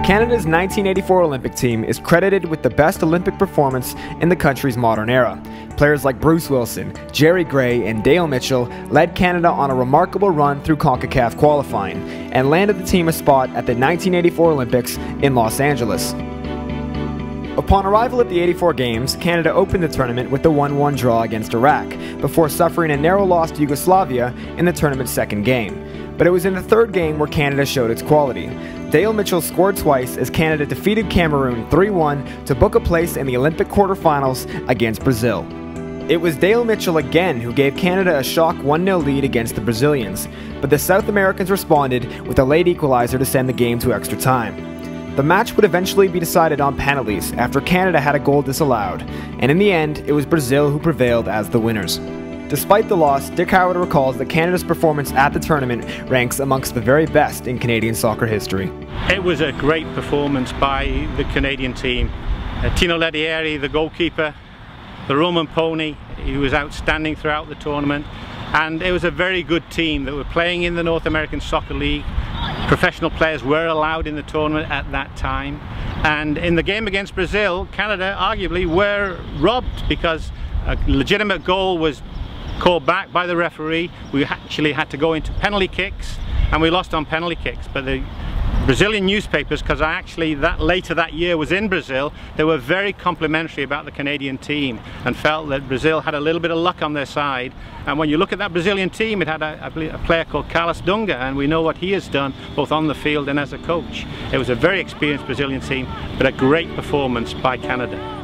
Canada's 1984 Olympic team is credited with the best Olympic performance in the country's modern era. Players like Bruce Wilson, Jerry Gray, and Dale Mitchell led Canada on a remarkable run through CONCACAF qualifying and landed the team a spot at the 1984 Olympics in Los Angeles. Upon arrival at the 84 Games, Canada opened the tournament with a 1-1 draw against Iraq, before suffering a narrow loss to Yugoslavia in the tournament's second game. But it was in the third game where Canada showed its quality. Dale Mitchell scored twice as Canada defeated Cameroon 3-1 to book a place in the Olympic quarterfinals against Brazil. It was Dale Mitchell again who gave Canada a shock 1-0 lead against the Brazilians, but the South Americans responded with a late equalizer to send the game to extra time. The match would eventually be decided on penalties after Canada had a goal disallowed, and in the end, it was Brazil who prevailed as the winners. Despite the loss, Dick Howard recalls that Canada's performance at the tournament ranks amongst the very best in Canadian soccer history. It was a great performance by the Canadian team. Tino Lettieri, the goalkeeper, the Roman Pony, he was outstanding throughout the tournament, and it was a very good team that were playing in the North American Soccer League. Professional players were allowed in the tournament at that time, and in the game against Brazil, Canada arguably were robbed because a legitimate goal was called back by the referee. We actually had to go into penalty kicks, and we lost on penalty kicks. But the Brazilian newspapers, because I actually later that year was in Brazil, they were very complimentary about the Canadian team and felt that Brazil had a little bit of luck on their side. And when you look at that Brazilian team, it had I believe, a player called Carlos Dunga, and we know what he has done both on the field and as a coach. It was a very experienced Brazilian team, but a great performance by Canada.